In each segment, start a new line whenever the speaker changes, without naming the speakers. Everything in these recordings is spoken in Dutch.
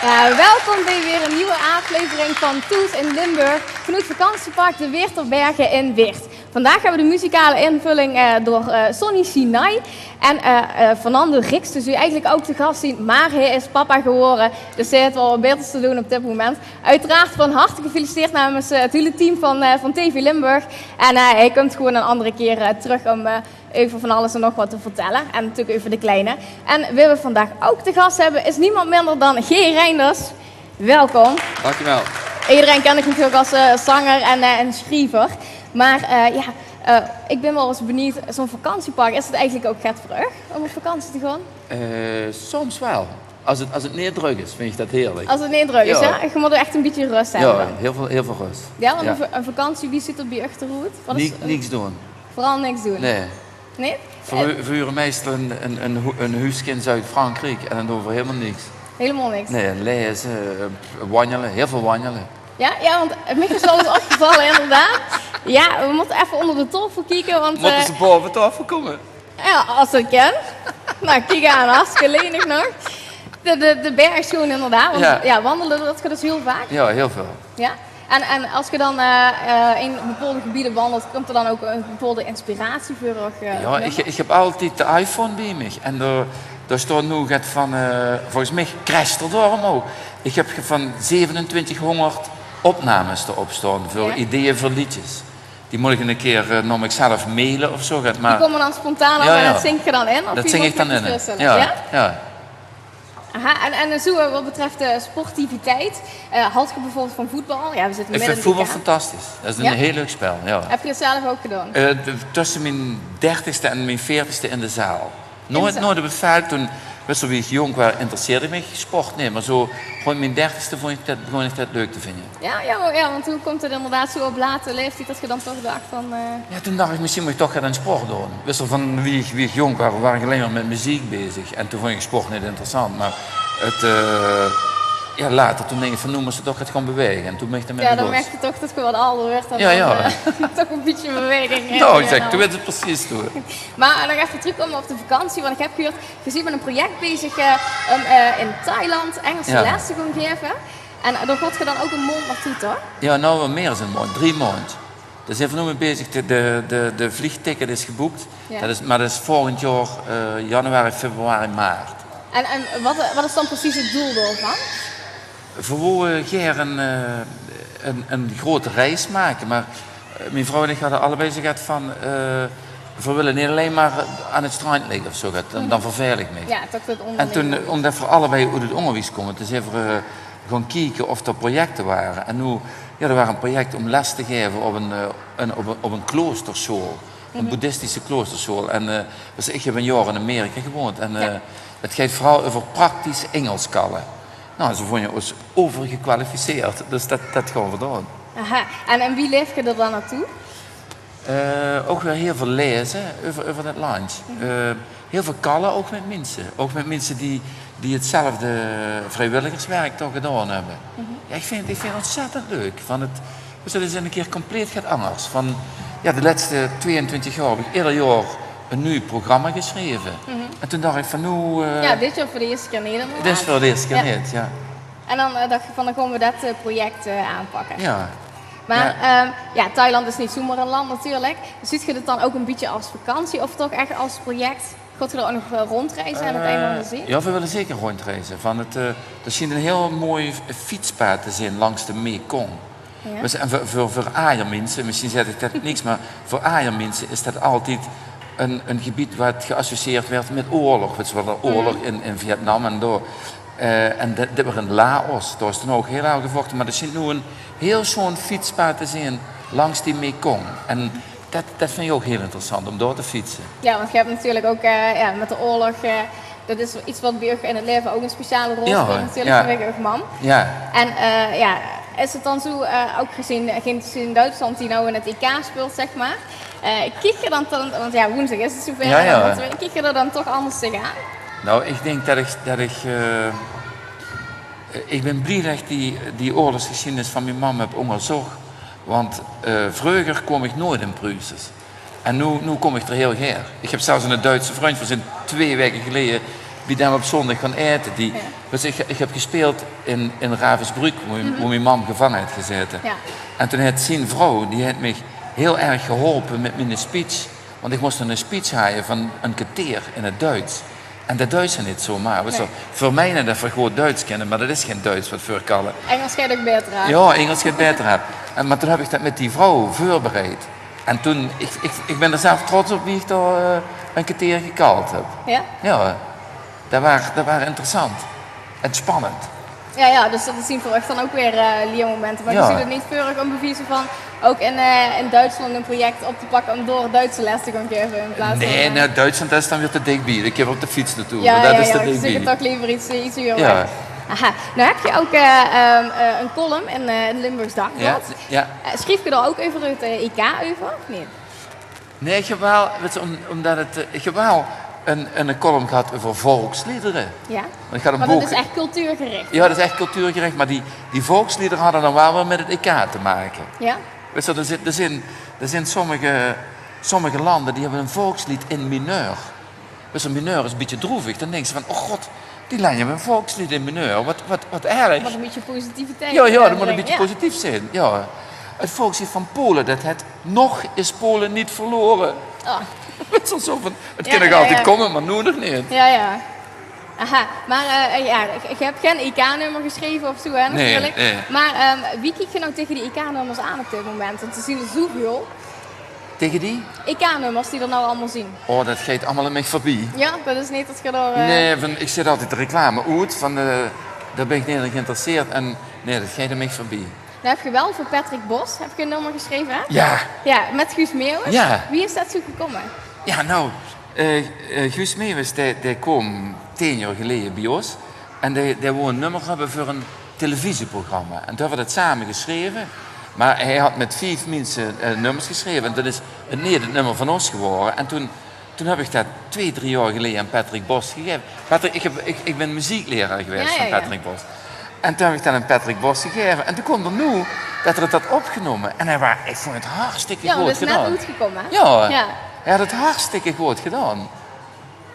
Ja, welkom bij weer een nieuwe aflevering van Toes in Limburg vanuit vakantiepark de Weerterbergen in Weert. Vandaag hebben we de muzikale invulling door Sonny Sinai en Fernando Rix. Dus u eigenlijk ook te gast zien, maar hij is papa geworden. Dus hij heeft wel wat beters te doen op dit moment. Uiteraard van harte gefeliciteerd namens het hele team van TV Limburg. En hij komt gewoon een andere keer terug om over van alles en nog wat te vertellen. En natuurlijk over de kleine. En wie we vandaag ook te gast hebben is niemand minder dan G. Reinders. Welkom.
Dankjewel.
Iedereen ken ik natuurlijk als zanger en schrijver. Maar ik ben wel eens benieuwd, zo'n vakantiepark, is het eigenlijk ook vet voor u om op vakantie te gaan?
Soms wel. Als het niet druk is, vind ik dat heerlijk.
Als het niet druk is, ja? Je moet er echt een beetje rust hebben.
Ja, heel veel rust.
Ja, want een vakantie, wie zit er bij achterhoed?
Niks doen.
Vooral niks doen?
Nee.
Nee?
Verhuren meestal een huisje in Zuid-Frankrijk en dan doen we helemaal niks.
Helemaal niks?
Nee, lezen, wandelen, heel veel wandelen.
Ja, want mij is wel eens opgevallen inderdaad. Ja, we moeten even onder de tafel kijken, want...
Moeten ze boven tafel komen?
Ja, als het kan. Nou, kijk aan, hartstikke lenig nog. De berg is gewoon inderdaad, want ja, wandelen dat gaat dus heel vaak.
Ja, heel veel.
Ja. En als je dan in bepaalde gebieden wandelt, komt er dan ook een bepaalde inspiratie voor?
Ja, ik heb altijd de iPhone bij me. En daar staat nu het van, volgens mij crasht er daarom ook. Ik heb van 2700 opnames erop staan voor ideeën voor liedjes. Die moet ik een keer naar mezelf mailen of zo. Maar...
Die komen dan spontaan op en dat zing je dan in? Of
dat zing ik dan in.
Ja. Aha, en zo wat betreft de sportiviteit, had je bijvoorbeeld van voetbal? Ja, we zitten
ik vind voetbal fantastisch. Dat is een heel leuk spel. Ja.
Heb je het zelf ook gedaan?
Tussen mijn 30ste en mijn 40ste in de zaal. Nooit de bevel, toen wist wie ik jong was, interesseerde ik me sport. Nee, maar zo rond mijn 30ste begon ik dat leuk te vinden.
Ja, want hoe komt het inderdaad zo op late leeftijd dat je dan toch dacht van...
Ja, toen dacht ik, misschien moet ik toch gaan sport doen. Wist van wie ik jong was, waren ik alleen maar met muziek bezig. En toen vond ik sport niet interessant, maar later toen denk ik van, noemen ze toch het gewoon bewegen. En toen ben ik ermee begonnen.
Dan merk je toch dat je wat ouder werd. Toch een beetje beweging.
Nou, toen werd het precies toe.
Maar nog even terugkomen op de vakantie, want ik heb gehoord, je bent met een project bezig om in Thailand Engelse les te gaan geven. En daar gaat je dan ook een maand naartoe, toch?
Ja, nou wel meer dan een maand, 3 maanden. Daar zijn we nu mee bezig, de vliegticket is geboekt. Ja. Maar dat is volgend jaar januari, februari, maart.
En wat is dan precies het doel daarvan?
We willen een grote reis maken, maar mijn vrouw en ik hadden allebei gezegd van... we willen niet alleen maar aan het strand liggen of zo, dan verveil ik me.
Ja, toch dat ondernemen.
En toen, omdat we allebei uit het onderwijs komen, dus even gaan kijken of er projecten waren. En nu, er waren een project om les te geven op een kloosterschool. Een boeddhistische kloosterschool. En dus ik heb een jaar in Amerika gewoond. En het gaat vooral over praktisch Engelskallen. Nou, ze vonden ons overgekwalificeerd. Dus dat gaan we doen.
Aha. En wie leef je er dan naartoe?
Ook weer heel veel lezen over dat land. Heel veel kallen, ook met mensen. Ook met mensen die hetzelfde vrijwilligerswerk toch gedaan hebben. Ja, ik vind het ontzettend leuk. Dus dat is een keer compleet anders. De laatste 22 jaar heb ik ieder jaar een nieuw programma geschreven. En toen dacht ik van nu...
dit jaar voor de eerste keer niet.
Dit is voor de eerste keer niet, ja.
En dan dacht je van, dan gaan we dat project aanpakken.
Ja.
Maar Thailand is niet zomaar een land natuurlijk. Ziet je het dan ook een beetje als vakantie of toch echt als project? Gaat je er ook nog rondreizen aan het einde van de zee?
Ja, we willen zeker rondreizen. Er schijnt een heel mooi fietspad te zijn langs de Mekong. Ja. En voor Aaier-mensen, misschien zeg ik dat niks, maar voor Aaier-mensen is dat altijd een gebied wat geassocieerd werd met oorlog. Het was de oorlog in Vietnam en door. En dit was in Laos, daar is toen ook heel erg gevochten. Maar er zit nu een heel schoon fietspad te zien langs die Mekong. En dat vind je ook heel interessant om door te fietsen.
Ja, want je hebt natuurlijk ook met de oorlog, dat is iets wat bij je in het leven ook een speciale rol speelt natuurlijk vanwege je man. Ja. En is het dan zo, ook gezien Duitsland die nou in het EK speelt, zeg maar. Kijk je dan, want woensdag is het zover, kijk je er dan toch anders tegenaan?
Nou, ik denk dat ik ben blij dat ik die oorlogsgeschiedenis van mijn mama heb onderzocht. Want vroeger kwam ik nooit in Pruisers. En nu kom ik er heel graag. Ik heb zelfs een Duitse vriend van 2 weken geleden wie dan op zondag gaan eten. Dus ik heb gespeeld in Ravensbrück, waar mijn mam gevangen had gezeten.
Ja.
En toen had zijn vrouw, die had me heel erg geholpen met mijn speech. Want ik moest een speech houden van een kwartier in het Duits. En dat Duits is niet zomaar. Nee. Voor mij dat we gewoon Duits kennen, maar dat is geen Duits wat voor kallen.
Engels ga je ook beter hebben.
Ja, Engels gaat beter hebben. Maar toen heb ik dat met die vrouw voorbereid. En toen, ik ben er zelf trots op wie ik daar een kwartier gekald heb.
Ja?
Ja, dat waren interessant en spannend.
Ja, dus dat zien voor echt dan ook weer leermomenten. Maar je ziet het niet vurig om bewijzen van ook in Duitsland een project op te pakken om door Duitse les te gaan geven in plaats van...
Nee, Duitsland is dan weer te dik bij. Ik heb op de fiets naartoe,
ja,
maar dat is te
ik
dik
zeg
bij.
het toch liever iets weer
Ja.
weg. Aha. Nou heb je ook een column in Limburgs Dagblad.
Ja.
Schreef je daar ook over het IK over? Of niet?
Nee, ik heb wel, omdat ik heb wel een column gehad over volksliederen.
Ja,
ik had een
maar
boek...
dat is echt cultuurgericht.
Ja, dat is echt cultuurgericht, maar die volksliederen hadden dan wel weer met het IK te maken.
Ja?
Weet je, er zijn sommige landen die hebben een volkslied in mineur. Dus een mineur is een beetje droevig. Dan denk je van, oh god, die lijn hebben een volkslied in mineur. Wat erg.
Wat een beetje positiviteit.
Ja, dat moet een beetje positief zijn. Ja. Het volkslied van Polen, dat het nog is Polen niet verloren.
Oh.
Het is zo van, het kan nog altijd komen, maar nu nog niet.
Ja. Aha, maar ik heb geen IK-nummer geschreven of zo, hè, natuurlijk.
Nee.
Maar wie kijkt je nou tegen die IK-nummers aan op dit moment? Want ze zien er zoveel
Tegen die?
IK-nummers die er nou allemaal zien.
Oh, dat gaat allemaal in mij voorbij.
Ja, dat is niet dat je er...
Nee, ik zit altijd de reclame uit, daar ben ik niet in geïnteresseerd. En nee, dat gaat in mij voorbij.
Nou heb je wel voor Patrick Bos, heb je een nummer geschreven, hè?
Ja.
Ja, met Guus Meeuwis.
Ja.
Wie is dat zo gekomen?
Ja, nou, Guus Meeuwis, die kwam 10 jaar geleden bij ons. En die wou een nummer hebben voor een televisieprogramma. En toen hebben we dat samen geschreven. Maar hij had met 5 mensen nummers geschreven. En dat is het nummer van ons geworden. En toen heb ik dat 2-3 jaar geleden aan Patrick Bos gegeven. Ik ben muziekleraar geweest van Patrick Bos. En toen heb ik dat aan Patrick Bos gegeven. En toen kwam er nu dat er het had opgenomen. En ik vond het hartstikke goed gedaan.
Ja, dat is net uitgekomen, hè?
Ja, hij had het hartstikke goed gedaan.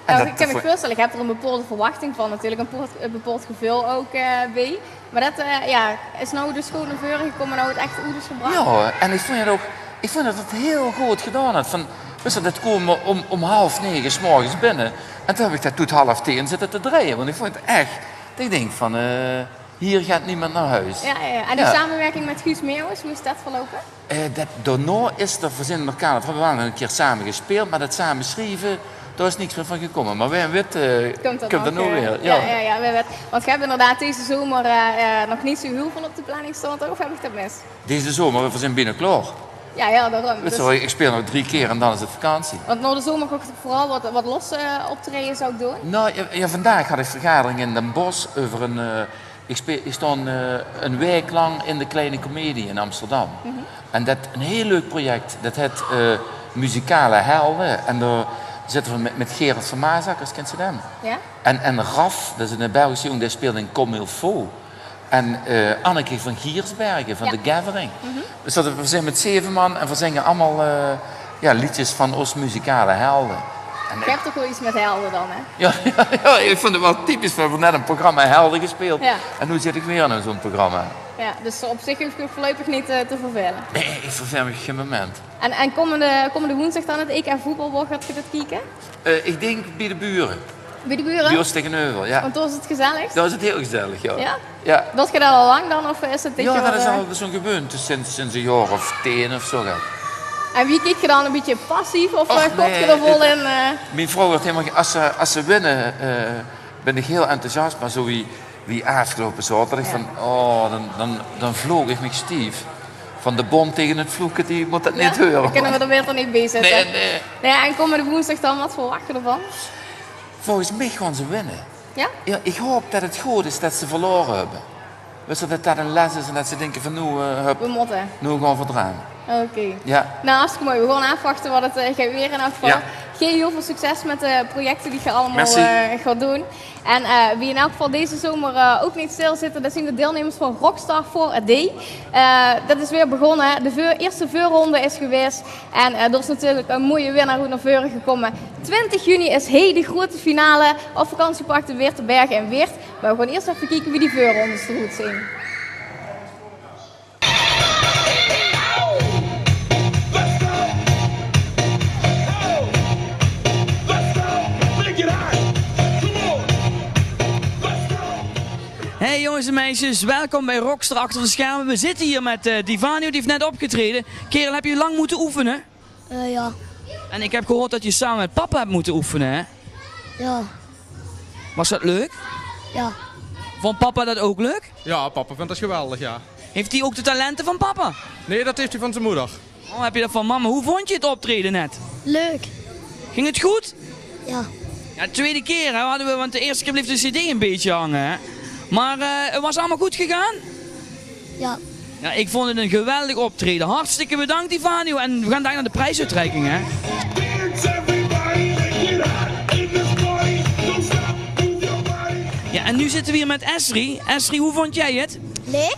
Nou, ik kan me voorstellen, ik heb er een bepaalde verwachting van natuurlijk, een bepaald gevoel ook bij. Maar dat is nou dus gewoon naar voren gekomen, nou het echt goed is gebracht.
Ja, en ik vond dat het heel goed gedaan had. Dat kwam om 8:30 's morgens binnen. En toen heb ik dat tot 9:30 zitten te draaien. Want ik vond het echt, ik denk van, hier gaat niemand naar huis.
Ja. En die samenwerking met Guus Meeuwis, hoe is dat verlopen?
Daarna is er verzin elkaar. We hebben wel een keer samen gespeeld, maar dat samen schrijven, daar is niks meer van gekomen. Maar wij weten, komt er nog weer.
Ja, wij weten. Want je hebt inderdaad deze zomer nog niet zo heel veel op de planning staan, toch? Of heb ik dat mis?
Deze zomer, we zijn binnen klaar.
Ja, daarom.
Dus... Ik speel nog 3 keer en dan is het vakantie.
Want na de zomer ga ik vooral wat los optreden zou ik doen?
Nou, ja, vandaag had ik vergadering in Den Bosch over ik stond een week lang in de Kleine Comedie in Amsterdam. En dat een heel leuk project. Dat heet Muzikale Helden. En daar zitten we met Gerard van Maasakkers, kent ze hem?
Ja.
En Raf, dat is een Belgische jongen, die speelt in Comme il faut. En Anneke van Giersbergen van The Gathering. Dus we zijn met 7 man en we zingen allemaal liedjes van ons muzikale helden.
Je hebt toch wel iets met helden dan, hè?
Ja, ik vond het wel typisch. We hebben net een programma Helden gespeeld.
Ja.
En nu zit ik weer in zo'n programma.
Ja, dus op zich hoef je voorlopig niet te vervelen.
Nee, ik verveel me geen moment.
En komende woensdag dan het EK voetbal, gaat je dat kijken?
Ik denk bij de buren.
Bij de buren?
Bij ons tegenover, ja.
Want toen is het gezellig?
Dat is het heel gezellig, ja.
Ja? Dat je dat al lang dan, of is het dit jaar?
Ja, dat is al zo'n gewoonte sinds een jaar of 10 of zo.
En wie kijkt je dan een beetje passief of kort je er vol in?
Mijn vrouw wordt helemaal... Als ze winnen, ben ik heel enthousiast. Maar zo wie afgelopen zaterdag, dan vloog ik me stief. Van de bond tegen het vloeken, die moet dat niet horen.
Dan kunnen we er beter niet bij zitten.
Nee.
Ja, en komende woensdag dan, wat verwacht je ervan?
Volgens mij gaan ze winnen.
Ja?
Ja, ik hoop dat het goed is dat ze verloren hebben. Dus dat dat een les is en dat ze denken van
we moeten.
nu gaan we eraan.
Oké.
Ja.
Nou, hartstikke mooi. We gaan afwachten wat het gaat weer in afval.
Ja.
heel veel succes met de projecten die je allemaal
Merci.
gaat doen. En wie in elk geval deze zomer ook niet stilzitten, dat zijn de deelnemers van Rockstar for a Day. Dat is weer begonnen. De eerste voorronde is geweest. En er is natuurlijk een mooie winnaar goed naar voren gekomen. 20 juni is de grote finale op vakantiepark de Weerterbergen in Weert. Maar we gaan eerst even kijken wie die voorrondes er goed zijn.
Hey jongens en meisjes, welkom bij Rockstar achter de schermen. We zitten hier met Divanio, die heeft net opgetreden. Kerel, heb je lang moeten oefenen?
Ja.
En ik heb gehoord dat je samen met papa hebt moeten oefenen, hè?
Ja.
Was dat leuk?
Ja.
Vond papa dat ook leuk?
Ja, papa vindt dat geweldig, ja.
Heeft hij ook de talenten van papa?
Nee, dat heeft hij van zijn moeder.
Oh, heb je dat van mama? Hoe vond je het optreden net?
Leuk.
Ging het goed?
Ja.
Ja, de tweede keer hè, hadden we, want de eerste keer bleef de cd een beetje hangen, hè? Maar het was allemaal goed gegaan?
Ja.
Ja, ik vond het een geweldig optreden. Hartstikke bedankt, Divanio. En we gaan daar naar de prijsuitreiking, hè? Ja, en nu zitten we hier met Esri. Esri, hoe vond jij het?
Leuk.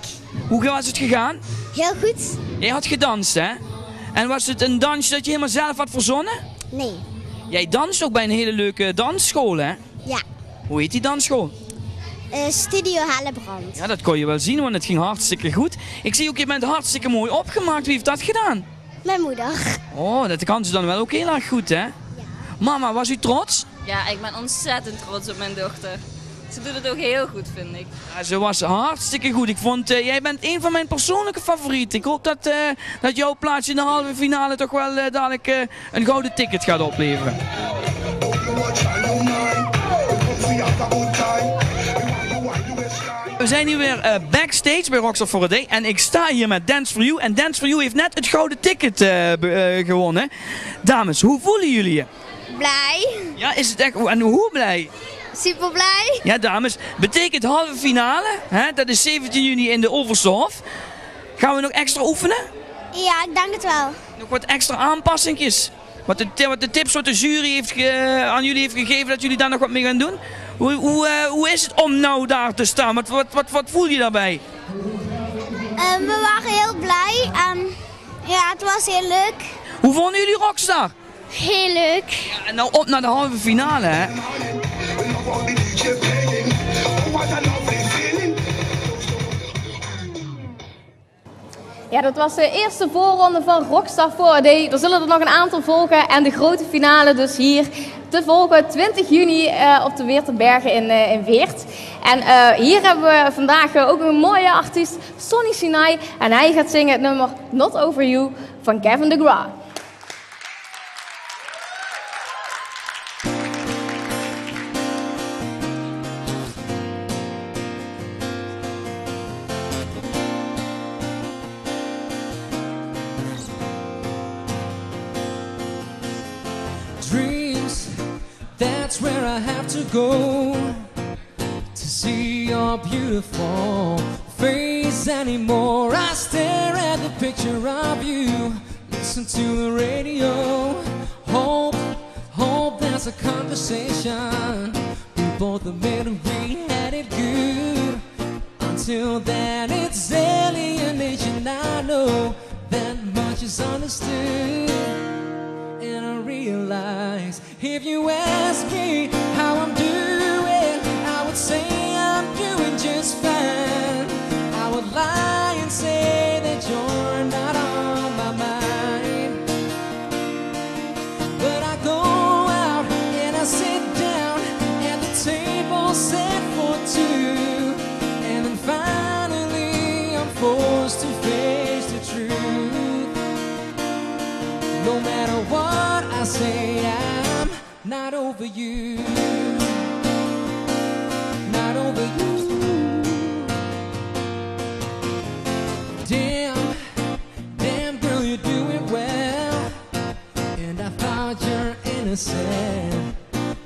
Hoe was het gegaan?
Heel goed.
Jij had gedanst, hè? En was het een dansje dat je helemaal zelf had verzonnen?
Nee.
Jij danst ook bij een hele leuke dansschool, hè?
Ja.
Hoe heet die dansschool?
Studio Hellebrand.
Ja, dat kon je wel zien, want het ging hartstikke goed. Ik zie ook, je bent hartstikke mooi opgemaakt. Wie heeft dat gedaan?
Mijn moeder.
Oh, dat kan ze dan wel ook heel erg goed, hè? Mama, was u trots?
Ja, ik ben ontzettend trots op mijn dochter. Ze doet het ook heel goed, vind ik.
Ja, ze was hartstikke goed. Ik vond, jij bent een van mijn persoonlijke favorieten. Ik hoop dat jouw plaatsje in de halve finale toch wel dadelijk een gouden ticket gaat opleveren. We zijn hier weer backstage bij Rockstar for a Day en ik sta hier met Dance for You. En Dance for You heeft net het gouden ticket gewonnen. Dames, hoe voelen jullie je?
Blij.
Ja, is het echt... En hoe blij?
Super blij.
Ja, dames, betekent halve finale, hè? Dat is 17 juni in de Oversehof. Gaan we nog extra oefenen?
Ja, ik denk het wel.
Nog wat extra aanpassingjes? Wat de tips wat de jury heeft aan jullie heeft gegeven, dat jullie daar nog wat mee gaan doen? Hoe is het om nou daar te staan? Wat voel je daarbij?
We waren heel blij en ja, het was heel leuk.
Hoe vonden jullie Rockstar?
Heel leuk.
Ja, en nou op naar de halve finale, hè?
Ja, dat was de eerste voorronde van Rockstar for a Day. Er zullen er nog een aantal volgen en de grote finale dus hier te volgen 20 juni op de Weerterbergen in Weert. En hier hebben we vandaag ook een mooie artiest, Sonny Sinai. En hij gaat zingen het nummer Not Over You van Kevin DeGraw.
Dreams, that's where I have to go to see your beautiful face anymore. I stare at the picture of you, listen to the radio, hope there's a conversation. We both admit we had it good. Until then it's alienation. I know that much is understood. And I realize if you ask me how I'm doing, I would say I'm doing just fine. I would lie and say that you're not on my mind. But I go out and I sit down at the table set for two, and then finally I'm forced to face the truth. No matter what I say, I'm not over you. Not over you. Damn girl, you're doing well. And I thought you're innocent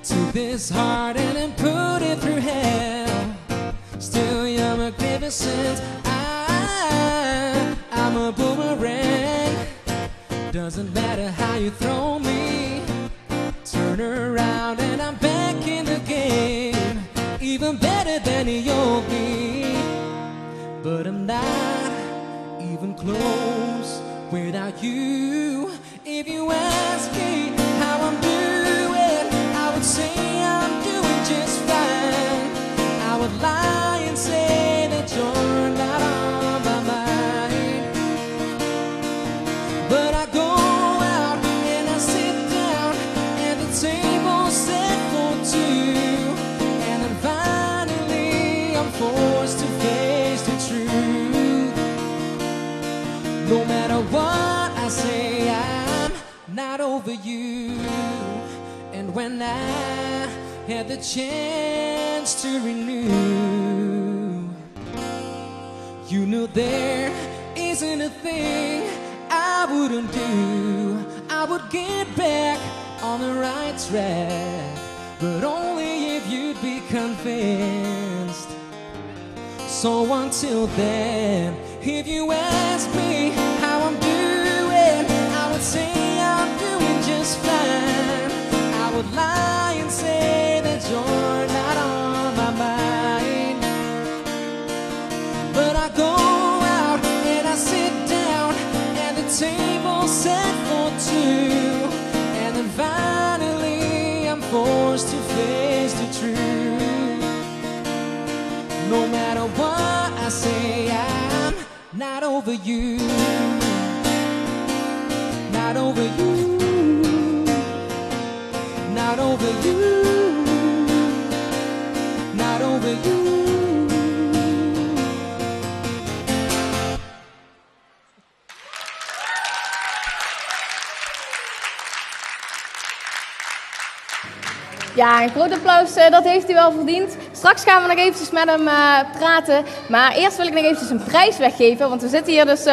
to this heart and then put it through hell. Still you're magnificent. I'm a boomerang. Doesn't matter how you throw me. turn around and I'm back in the game, even better than the old me. But I'm not even close without you. If you ask me how I'm doing, I would say I'm doing just fine. I would lie and say that you're not on my mind. But I go out and I sit down at the table set for two, and then finally I'm forced to face the truth. No matter what I say, I'm not over you. And when I had the chance to renew, you knew there isn't a thing I wouldn't do. I would get back on the right track, but only if you'd be convinced. So until then, if you ask me how I'm doing, I would say I'm doing just fine. I would lie and say that you're not on my mind. But I go out and I sit down at the table set for two, and then finally I'm forced to face the truth. No matter what I say, I'm not over you. Not over you. Not over you. Not over you.
Ja, een groot applaus, dat heeft hij wel verdiend. Straks gaan we nog eventjes met hem praten. Maar eerst wil ik nog eventjes een prijs weggeven. Want we zitten hier dus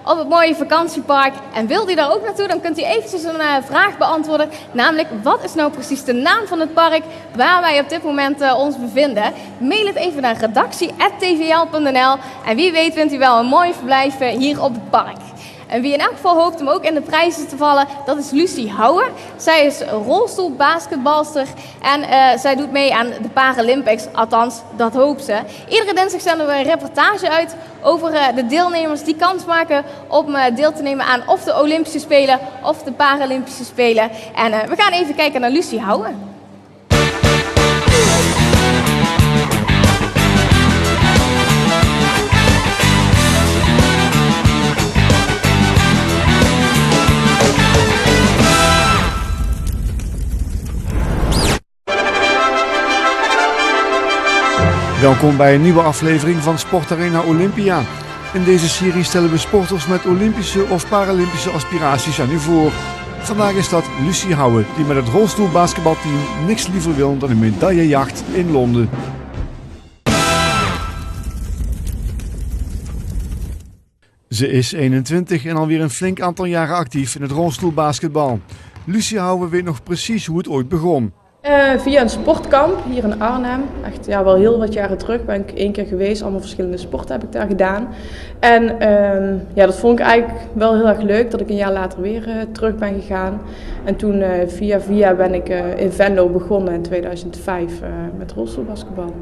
op het mooie vakantiepark. En wil hij daar ook naartoe, dan kunt u eventjes een vraag beantwoorden. Namelijk, wat is nou precies de naam van het park waar wij op dit moment ons bevinden? Mail het even naar redactie@tvl.nl. En wie weet wint u wel een mooi verblijf hier op het park. En wie in elk geval hoopt om ook in de prijzen te vallen, dat is Lucie Houwe. Zij is rolstoelbasketbalster en zij doet mee aan de Paralympics, althans dat hoopt ze. Iedere dinsdag zenden we een reportage uit over de deelnemers die kans maken om deel te nemen aan of de Olympische Spelen of de Paralympische Spelen. En we gaan even kijken naar Lucie Houwe.
Welkom bij een nieuwe aflevering van Sportarena Olympia. In deze serie stellen we sporters met Olympische of Paralympische aspiraties aan u voor. Vandaag is dat Lucie Houwe, die met het rolstoelbasketbalteam niks liever wil dan een medaillejacht in Londen. Ze is 21 en alweer een flink aantal jaren actief in het rolstoelbasketbal. Lucie Houwe weet nog precies hoe het ooit begon.
Via een sportkamp hier in Arnhem. Echt wel heel wat jaren terug ben ik 1 keer geweest. Allemaal verschillende sporten heb ik daar gedaan. En dat vond ik eigenlijk wel heel erg leuk dat ik een jaar later weer terug ben gegaan. En toen via ben ik in Venlo begonnen in 2005 met rolstoelbasketbal.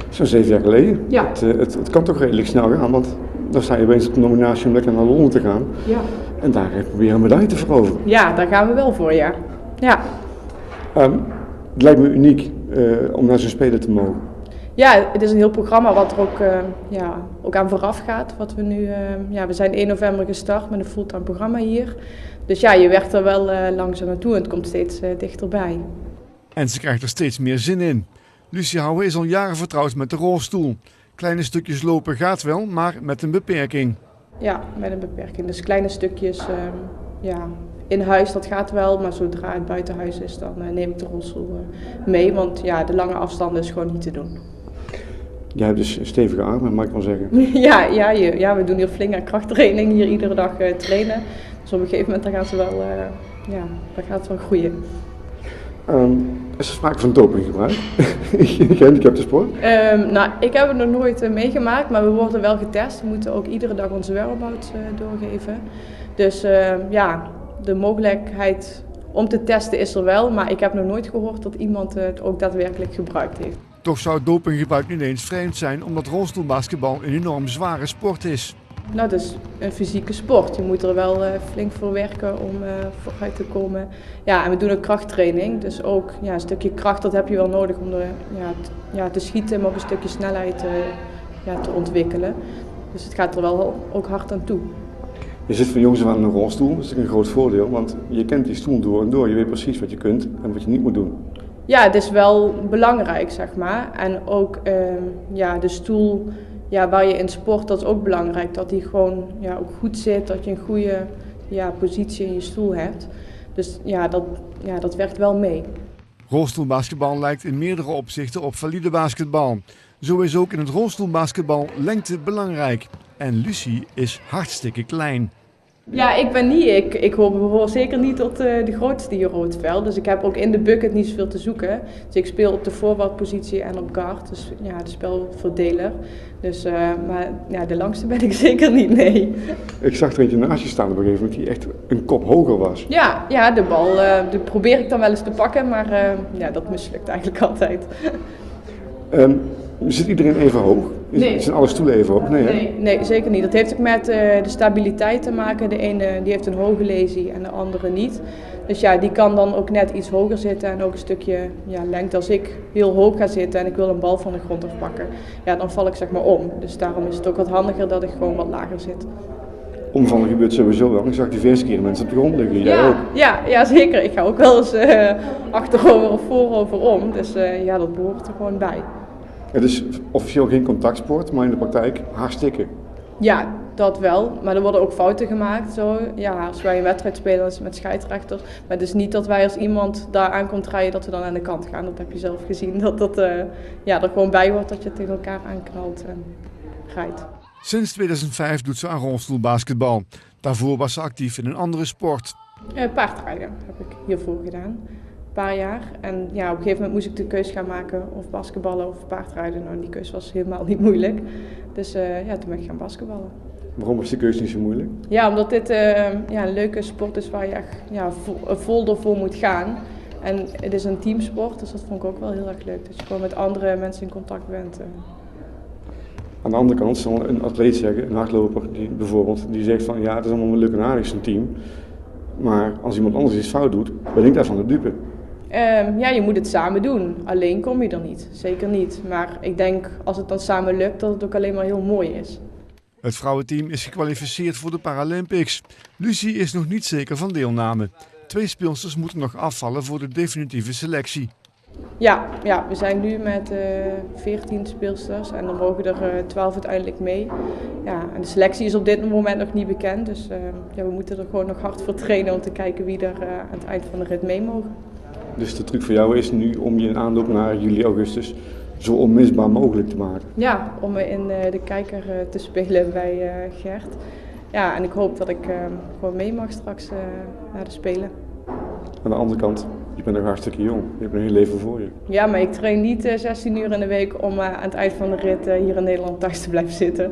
Zo'n 7 jaar geleden.
Ja.
Het kan toch redelijk snel gaan, want dan sta je opeens op de nominatie om lekker naar Londen te gaan.
Ja.
En daar probeer je een medaille te veroveren.
Ja, daar gaan we wel voor, ja. Ja.
Het lijkt me uniek om naar zo'n Spelen te mogen.
Ja, het is een heel programma wat er ook aan vooraf gaat. Wat we nu, we zijn 1 november gestart met een fulltime programma hier. Dus ja, je werkt er wel langzaam naartoe en het komt steeds dichterbij.
En ze krijgt er steeds meer zin in. Lucie Houwe is al jaren vertrouwd met de rolstoel. Kleine stukjes lopen gaat wel, maar met een beperking.
Ja, met een beperking. Dus kleine stukjes in huis, dat gaat wel. Maar zodra het buiten huis is, dan neem ik de rolstoel mee. Want ja, de lange afstanden is gewoon niet te doen.
Jij hebt dus stevige armen, mag ik wel zeggen.
Ja, we doen hier flink aan krachttraining, hier iedere dag trainen. Dus op een gegeven moment dan gaat het wel groeien.
Is er sprake van dopinggebruik? Gehandicapte sport?
Ik heb het nog nooit meegemaakt, maar we worden wel getest. We moeten ook iedere dag onze whereabouts doorgeven. Dus de mogelijkheid om te testen is er wel, maar ik heb nog nooit gehoord dat iemand het ook daadwerkelijk gebruikt heeft.
Toch zou dopinggebruik niet eens vreemd zijn, omdat rolstoelbasketbal een enorm zware sport is.
Nou, het is een fysieke sport. Je moet er wel flink voor werken om vooruit te komen. Ja, en we doen ook krachttraining. Dus ook een stukje kracht, dat heb je wel nodig om te schieten, maar ook een stukje snelheid te ontwikkelen. Dus het gaat er wel ook hard aan toe.
Je zit van jongs af aan in een rolstoel, dat is een groot voordeel, want je kent die stoel door en door. Je weet precies wat je kunt en wat je niet moet doen.
Ja, het is wel belangrijk, zeg maar. En ook de stoel waar je in sport, dat is ook belangrijk. Dat die gewoon ook goed zit, dat je een goede positie in je stoel hebt. Dus dat werkt wel mee.
Rolstoelbasketbal lijkt in meerdere opzichten op valide basketbal. Zo is ook in het rolstoelbasketbal lengte belangrijk. En Lucie is hartstikke klein.
Ja, ik hoor zeker niet tot de grootste hier op het veld. Dus ik heb ook in de bucket niet zoveel te zoeken. Dus ik speel op de forwardpositie en op guard. Dus de spelverdeler. Dus, maar de langste ben ik zeker niet, nee.
Ik zag er eentje naast je staan op een gegeven moment die echt een kop hoger was.
Ja, de bal die probeer ik dan wel eens te pakken, maar dat mislukt eigenlijk altijd.
Zit iedereen even hoog?
Nee.
Zijn alle stoelen even hoog?
Nee, zeker niet. Dat heeft ook met de stabiliteit te maken. De ene die heeft een hoge lesie en de andere niet. Dus die kan dan ook net iets hoger zitten en ook een stukje lengte. Als ik heel hoog ga zitten en ik wil een bal van de grond afpakken, dan val ik zeg maar om. Dus daarom is het ook wat handiger dat ik gewoon wat lager zit.
Omvallen gebeurt sowieso wel. Ik zag diverse keren mensen op de grond liggen. Jij ook?
Ja, zeker. Ik ga ook wel eens achterover of voorover om. Dus dat behoort er gewoon bij.
Het is officieel geen contactsport, maar in de praktijk hartstikke.
Ja, dat wel. Maar er worden ook fouten gemaakt. Zo. Ja, als wij een wedstrijd spelen, dan is het met scheidsrechters. Maar het is niet dat wij als iemand daar aankomt rijden, dat we dan aan de kant gaan. Dat heb je zelf gezien. Dat er gewoon bij hoort dat je tegen elkaar aanknalt en rijdt.
Sinds 2005 doet ze aan rolstoelbasketbal. Daarvoor was ze actief in een andere sport.
Paardrijden heb ik hiervoor gedaan. Een paar jaar. En op een gegeven moment moest ik de keus gaan maken of basketballen of paardrijden. Nou, die keus was helemaal niet moeilijk. Dus toen ben ik gaan basketballen.
Waarom was die keus niet zo moeilijk?
Ja, omdat dit een leuke sport is waar je echt vol ervoor moet gaan. En het is een teamsport, dus dat vond ik ook wel heel erg leuk. Dat je gewoon met andere mensen in contact bent.
Aan de andere kant zal een atleet zeggen, een hardloper die zegt van het is allemaal leuk en aardig zo'n team. Maar als iemand anders iets fout doet, ben ik daarvan de dupe.
Je moet het samen doen. Alleen kom je er niet. Zeker niet. Maar ik denk als het dan samen lukt dat het ook alleen maar heel mooi is.
Het vrouwenteam is gekwalificeerd voor de Paralympics. Lucie is nog niet zeker van deelname. 2 speelsters moeten nog afvallen voor de definitieve selectie.
Ja, we zijn nu met 14 speelsters en dan mogen er 12 uiteindelijk mee. Ja, en de selectie is op dit moment nog niet bekend. Dus we moeten er gewoon nog hard voor trainen om te kijken wie er aan het eind van de rit mee mogen.
Dus de truc voor jou is nu om je in aanloop naar juli, augustus zo onmisbaar mogelijk te maken.
Ja, om in de kijker te spelen bij Gert. Ja, en ik hoop dat ik gewoon mee mag straks naar de Spelen.
Aan de andere kant, je bent nog hartstikke jong. Je hebt een heel leven voor je.
Ja, maar ik train niet 16 uur in de week om aan het eind van de rit hier in Nederland thuis te blijven zitten.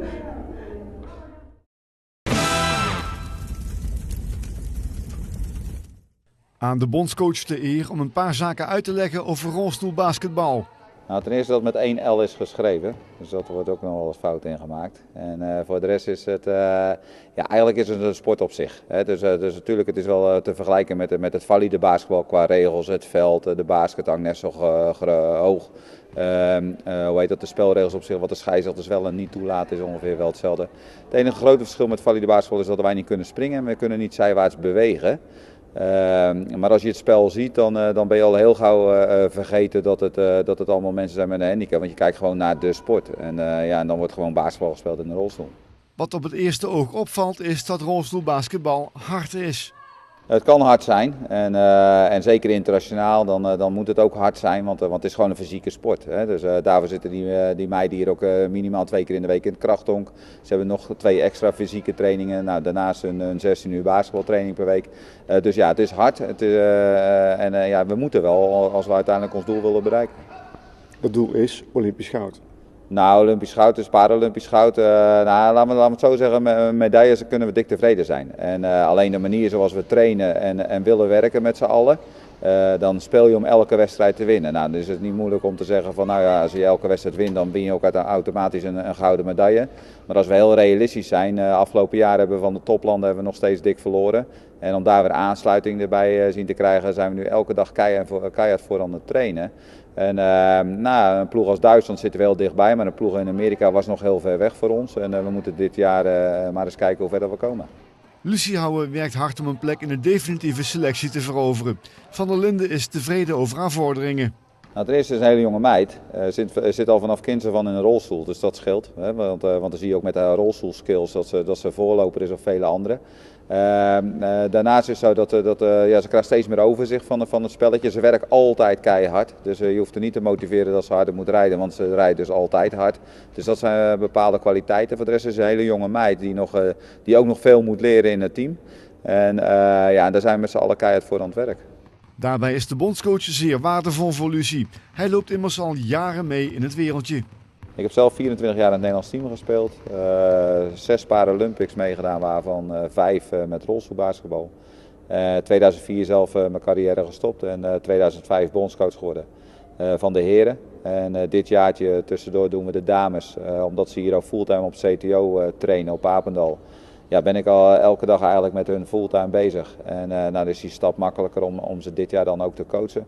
Aan de bondscoach de eer om een paar zaken uit te leggen over rolstoelbasketbal.
Nou, ten eerste dat met 1 L is geschreven, dus dat wordt ook nog wel eens fout in gemaakt. En voor de rest is het, eigenlijk is het een sport op zich. Hè. Dus natuurlijk, het is wel te vergelijken met het valide basketbal qua regels, het veld, de basket hangt net zo hoog. De spelregels op zich, wat de scheidsrechters wel en niet toelaten, is ongeveer wel hetzelfde. Het enige grote verschil met valide basketbal is dat wij niet kunnen springen en we kunnen niet zijwaarts bewegen. Maar als je het spel ziet, dan ben je al heel gauw vergeten dat het allemaal mensen zijn met een handicap. Want je kijkt gewoon naar de sport. En dan wordt gewoon basketbal gespeeld in een rolstoel.
Wat op het eerste oog opvalt is dat rolstoelbasketbal hard is.
Het kan hard zijn en zeker internationaal dan moet het ook hard zijn, want het is gewoon een fysieke sport. Hè. Dus daarvoor zitten die meiden hier ook minimaal 2 keer in de week in het krachthonk. Ze hebben nog 2 extra fysieke trainingen, daarnaast een 16 uur basketbaltraining per week. Dus ja, het is hard we moeten wel als we uiteindelijk ons doel willen bereiken.
Het doel is Olympisch goud.
Nou, Olympisch goud is Paralympisch goud. Nou, laten we het zo zeggen, met medailles kunnen we dik tevreden zijn. En alleen de manier zoals we trainen en willen werken met z'n allen, dan speel je om elke wedstrijd te winnen. Nou, dan is het niet moeilijk om te zeggen van, nou ja, als je elke wedstrijd wint, dan win je ook automatisch een gouden medaille. Maar als we heel realistisch zijn, afgelopen jaar hebben we van de toplanden hebben we nog steeds dik verloren. En om daar weer aansluiting erbij zien te krijgen, zijn we nu elke dag keihard voor aan het trainen. En nou, een ploeg als Duitsland zit er wel dichtbij, maar een ploeg in Amerika was nog heel ver weg voor ons. En we moeten dit jaar maar eens kijken hoe ver we komen.
Lucie Houwe werkt hard om een plek in de definitieve selectie te veroveren. Van der Linden is tevreden over haar vorderingen.
Nou, ten eerste is een hele jonge meid. Zit al vanaf kinds af aan in een rolstoel, dus dat scheelt. Hè? Want dan zie je ook met haar rolstoelskills dat ze voorloper is op vele anderen. Daarnaast is het zo dat ze krijgt steeds meer overzicht van het spelletje. Ze werkt altijd keihard, dus je hoeft er niet te motiveren dat ze harder moet rijden, want ze rijdt dus altijd hard. Dus dat zijn bepaalde kwaliteiten. Voor de rest is het een hele jonge meid die ook nog veel moet leren in het team. En daar zijn we met z'n allen keihard voor aan het werk.
Daarbij is de bondscoach zeer waardevol voor Lucie. Hij loopt immers al jaren mee in het wereldje.
Ik heb zelf 24 jaar in het Nederlands team gespeeld. 6 Paralympics meegedaan, waarvan 5 met rolstoelbasketbal. 2004 zelf mijn carrière gestopt en 2005 bondscoach geworden van de heren. En dit jaartje tussendoor doen we de dames, omdat ze hier ook fulltime op CTO trainen op Apendal. Ja, ben ik al elke dag eigenlijk met hun fulltime bezig. En nou is die stap makkelijker om ze dit jaar dan ook te coachen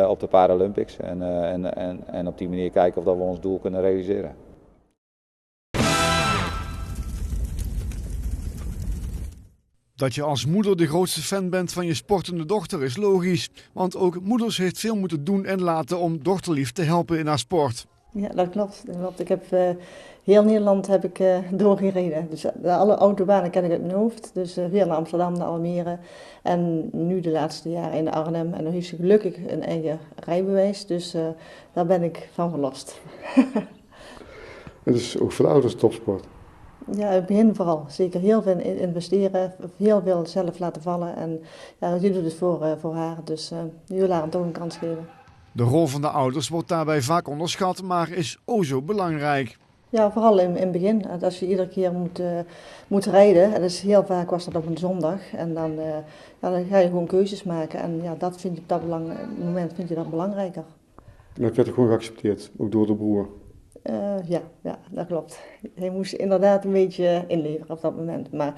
op de Paralympics. En op die manier kijken of dat we ons doel kunnen realiseren.
Dat je als moeder de grootste fan bent van je sportende dochter is logisch. Want ook moeders heeft veel moeten doen en laten om dochterlief te helpen in haar sport.
Ja, dat klopt. Ik heb heel Nederland heb ik doorgereden. Dus alle autobanen ken ik uit mijn hoofd. Dus heel naar Amsterdam, naar Almere. En nu de laatste jaren in Arnhem. En dan heeft ze gelukkig een eigen rijbewijs. Dus daar ben ik van verlost.
Het is ook voor de ouders topsport.
Ja, in het begin vooral. Zeker heel veel investeren, heel veel zelf laten vallen. En ja, je doet het voor haar. Dus je wil haar toch een kans geven.
De rol van de ouders wordt daarbij vaak onderschat, maar is o zo belangrijk.
Ja, vooral in het begin. Als je iedere keer moet rijden, en dus heel vaak was dat op een zondag, en dan ga je gewoon keuzes maken. En ja, dat vind je op dat moment vind je dat belangrijker.
En dat werd ook gewoon geaccepteerd, ook door de broer?
Ja, dat klopt. Hij moest inderdaad een beetje inleveren op dat moment. Maar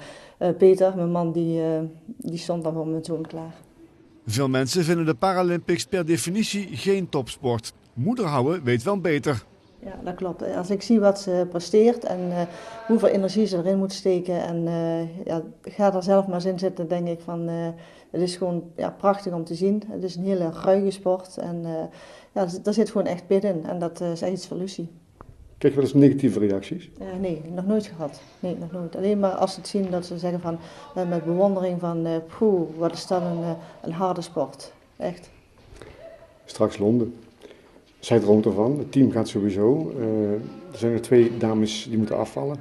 Peter, mijn man, die stond dan voor mijn zoon klaar.
Veel mensen vinden de Paralympics per definitie geen topsport. Moeder Houwe weet wel beter.
Ja, dat klopt. Als ik zie wat ze presteert en hoeveel energie ze erin moet steken en ga er zelf maar eens in zitten, denk ik van het is gewoon prachtig om te zien. Het is een hele ruige sport en daar zit gewoon echt pit in en dat is echt iets voor Lucie.
Krijg je wel eens negatieve reacties?
Nee, nog nooit gehad. Nee, nog nooit. Alleen maar als ze het zien dat ze zeggen van met bewondering van wat is dat een harde sport. Echt.
Straks Londen. Zij droomt ervan. Het team gaat sowieso. Er zijn er 2 dames die moeten afvallen.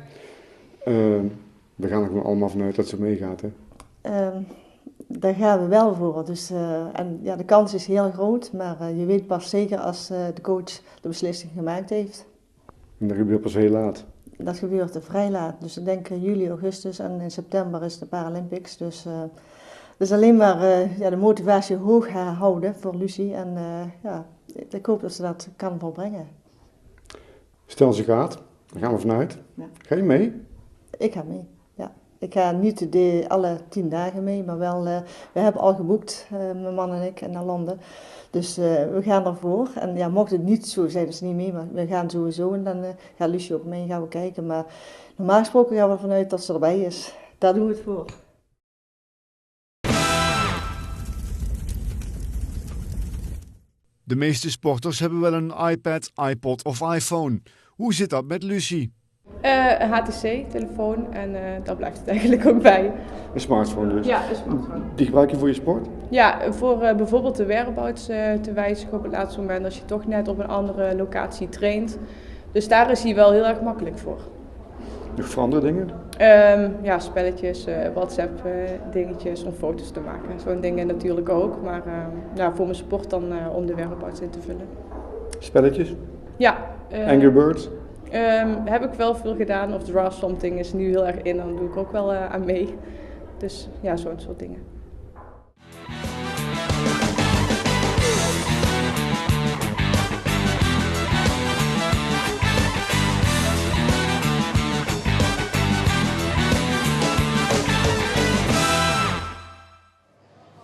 We gaan er gewoon allemaal vanuit dat ze meegaat. Hè?
Daar gaan we wel voor. Dus, de kans is heel groot, maar je weet pas zeker als de coach de beslissing gemaakt heeft.
En dat gebeurt pas heel laat.
Dat gebeurt vrij laat. Dus ik denk juli, augustus en in september is de Paralympics. Dus alleen maar de motivatie hoog houden voor Lucie. En ik hoop dat ze dat kan volbrengen.
Stel ze gaat, daar gaan we vanuit. Ja. Ga je mee?
Ik ga mee, ja. Ik ga niet alle 10 dagen mee, maar wel, we hebben al geboekt, mijn man en ik, naar Londen. Dus we gaan ervoor. En mocht het niet zo zijn, dat ze niet mee, maar we gaan sowieso. En dan gaat Lucie ook mee, gaan we kijken. Maar normaal gesproken gaan we ervan uit dat ze erbij is. Daar doen we het voor.
De meeste sporters hebben wel een iPad, iPod of iPhone. Hoe zit dat met Lucie?
Een HTC, telefoon en daar blijft het eigenlijk ook bij.
Een smartphone dus?
Ja, een smartphone.
Die gebruik je voor je sport?
Ja, voor bijvoorbeeld de whereabouts te wijzigen op het laatste moment als je toch net op een andere locatie traint. Dus daar is hij wel heel erg makkelijk voor.
Nog voor andere dingen?
Spelletjes, WhatsApp dingetjes om foto's te maken. Zo'n dingen natuurlijk ook, maar voor mijn sport dan om de whereabouts in te vullen.
Spelletjes?
Ja.
Angry Birds?
heb ik wel veel gedaan. Of draw something is nu heel erg in, dan doe ik ook wel aan mee. Dus ja, zo'n soort dingen.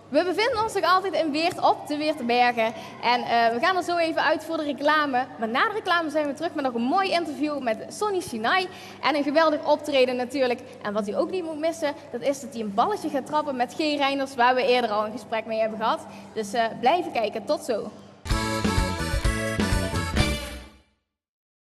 We bevinden ons nog altijd in Weert op de Weerterbergen. En we gaan er zo even uit voor de reclame. Maar na de reclame zijn we terug met nog een mooi interview met Sonny Sinai. En een geweldig optreden natuurlijk. En wat u ook niet moet missen, dat is dat hij een balletje gaat trappen met G. Reinders, waar we eerder al een gesprek mee hebben gehad. Dus blijven kijken. Tot zo.